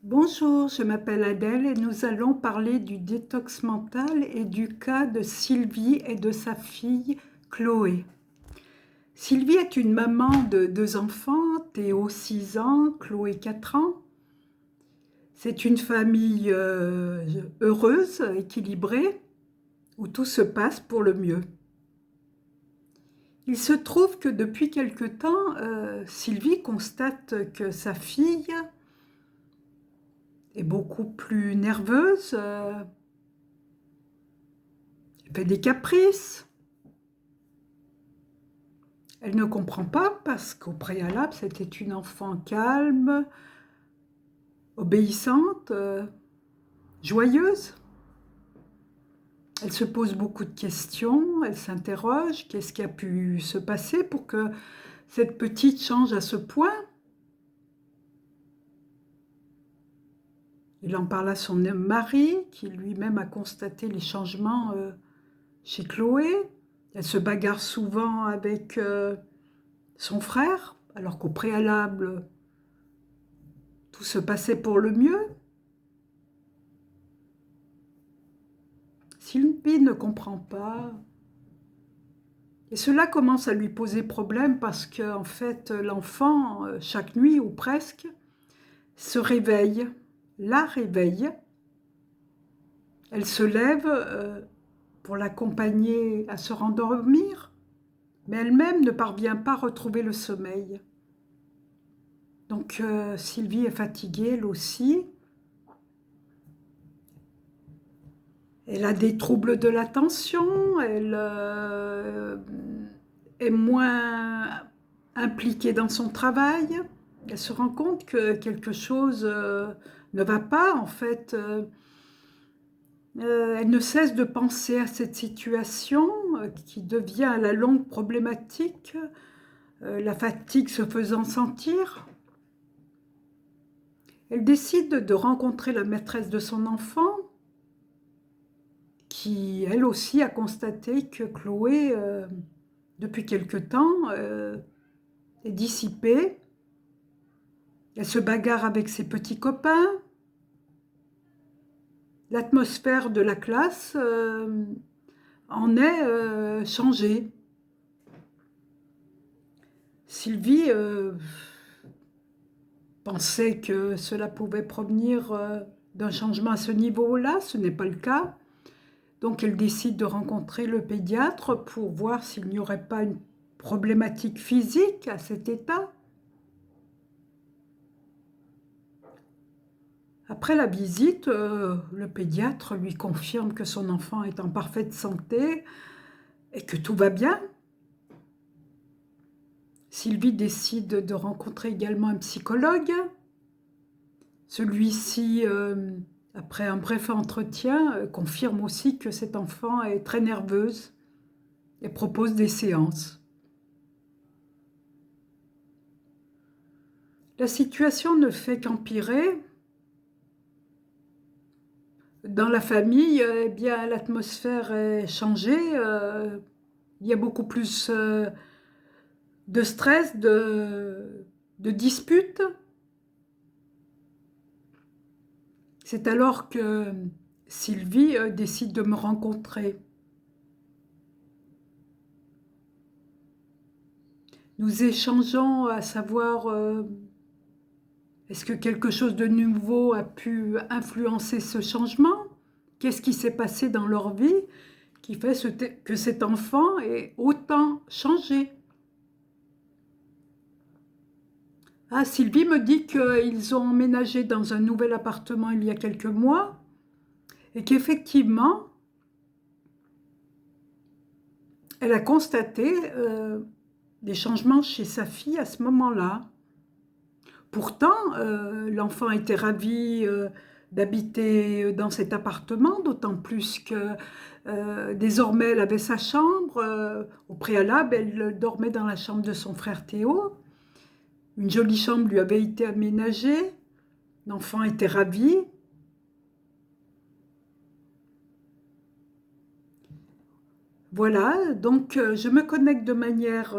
Bonjour, je m'appelle Adèle et nous allons parler du détox mental et du cas de Sylvie et de sa fille Chloé. Sylvie est une maman de deux enfants, Théo 6 ans, Chloé 4 ans. C'est une famille heureuse, équilibrée, où tout se passe pour le mieux. Il se trouve que depuis quelque temps, Sylvie constate que sa fille est beaucoup plus nerveuse, elle fait des caprices. Elle ne comprend pas parce qu'au préalable, c'était une enfant calme, obéissante, joyeuse. Elle se pose beaucoup de questions, elle s'interroge, qu'est-ce qui a pu se passer pour que cette petite change à ce point? Il en parle à son mari, qui lui-même a constaté les changements chez Chloé. Elle se bagarre souvent avec son frère, alors qu'au préalable, tout se passait pour le mieux. Sylvie ne comprend pas. Et cela commence à lui poser problème parce que, en fait, l'enfant, chaque nuit ou presque, se réveille, la réveille. Elle se lève pour l'accompagner à se rendormir, mais elle-même ne parvient pas à retrouver le sommeil. Donc Sylvie est fatiguée, elle aussi. Elle a des troubles de l'attention, elle est moins impliquée dans son travail. Elle se rend compte que quelque chose ne va pas, en fait. Elle ne cesse de penser à cette situation qui devient à la longue problématique, la fatigue se faisant sentir. Elle décide de rencontrer la maîtresse de son enfant, qui elle aussi a constaté que Chloé, depuis quelque temps, est dissipée. Elle se bagarre avec ses petits copains. L'atmosphère de la classe en est changée. Sylvie pensait que cela pouvait provenir d'un changement à ce niveau-là, ce n'est pas le cas. Donc elle décide de rencontrer le pédiatre pour voir s'il n'y aurait pas une problématique physique à cet état. Après la visite, le pédiatre lui confirme que son enfant est en parfaite santé et que tout va bien. Sylvie décide de rencontrer également un psychologue. Celui-ci, après un bref entretien, confirme aussi que cet enfant est très nerveuse et propose des séances. La situation ne fait qu'empirer. Dans la famille, eh bien, l'atmosphère est changée. Il y a beaucoup plus de stress, de disputes. C'est alors que Sylvie décide de me rencontrer. Nous échangeons à savoir est-ce que quelque chose de nouveau a pu influencer ce changement? Qu'est-ce qui s'est passé dans leur vie qui fait que cet enfant ait autant changé? Ah, Sylvie me dit qu'ils ont emménagé dans un nouvel appartement il y a quelques mois et qu'effectivement, elle a constaté des changements chez sa fille à ce moment-là. Pourtant, l'enfant était ravi d'habiter dans cet appartement, d'autant plus que désormais elle avait sa chambre. Au préalable, elle dormait dans la chambre de son frère Théo. Une jolie chambre lui avait été aménagée. L'enfant était ravi. Voilà, donc je me connecte de manière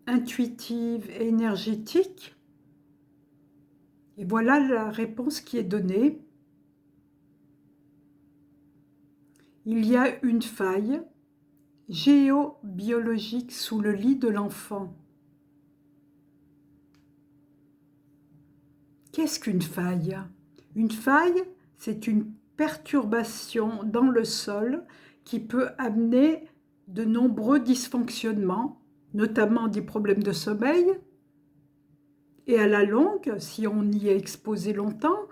intuitive et énergétique Et voilà la réponse qui est donnée. Il y a une faille géobiologique sous le lit de l'enfant. Qu'est-ce qu'une faille? Une faille, c'est une perturbation dans le sol qui peut amener de nombreux dysfonctionnements, notamment des problèmes de sommeil, et à la longue, si on y est exposé longtemps,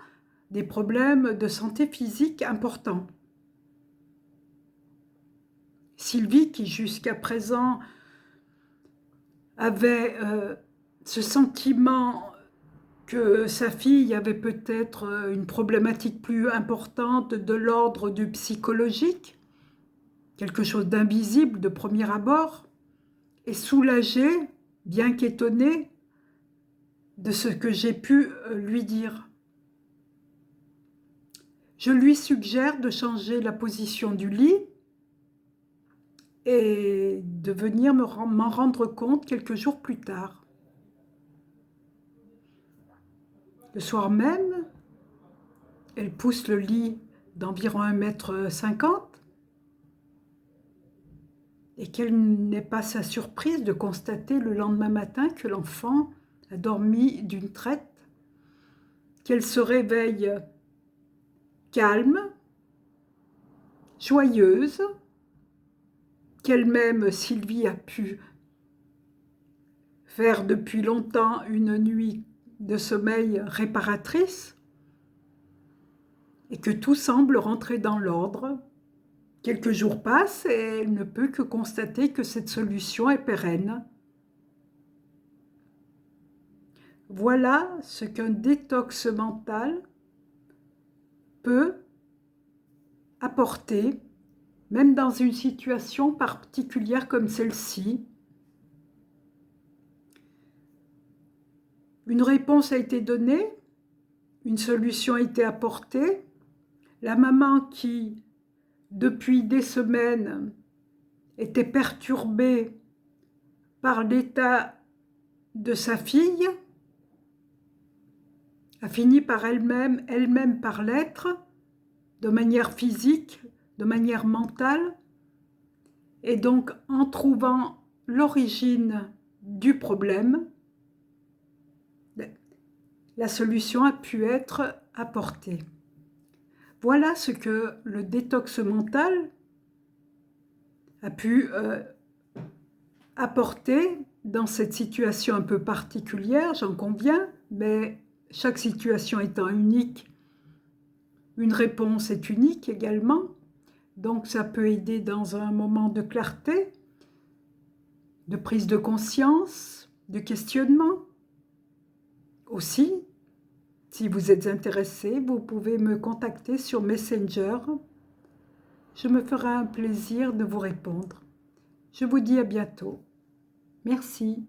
des problèmes de santé physique importants. Sylvie, qui jusqu'à présent avait ce sentiment que sa fille avait peut-être une problématique plus importante de l'ordre du psychologique, quelque chose d'invisible de premier abord, est soulagée, bien qu'étonnée, de ce que j'ai pu lui dire. Je lui suggère de changer la position du lit et de venir m'en rendre compte quelques jours plus tard. Le soir même, elle pousse le lit d'environ 1,50 m et quelle n'est pas sa surprise de constater le lendemain matin que l'enfant a dormi d'une traite, qu'elle se réveille calme, joyeuse, qu'elle-même, Sylvie, a pu faire depuis longtemps une nuit de sommeil réparatrice et que tout semble rentrer dans l'ordre. Quelques jours passent et elle ne peut que constater que cette solution est pérenne. Voilà ce qu'un détox mental peut apporter, même dans une situation particulière comme celle-ci. Une réponse a été donnée, une solution a été apportée. La maman qui, depuis des semaines, était perturbée par l'état de sa fille, a fini par elle-même par l'être, de manière physique, de manière mentale, et donc en trouvant l'origine du problème, la solution a pu être apportée. Voilà ce que le détox mental a pu apporter dans cette situation un peu particulière, j'en conviens, mais chaque situation étant unique, une réponse est unique également, donc ça peut aider dans un moment de clarté, de prise de conscience, de questionnement. Aussi, si vous êtes intéressé, vous pouvez me contacter sur Messenger. Je me ferai un plaisir de vous répondre. Je vous dis à bientôt. Merci.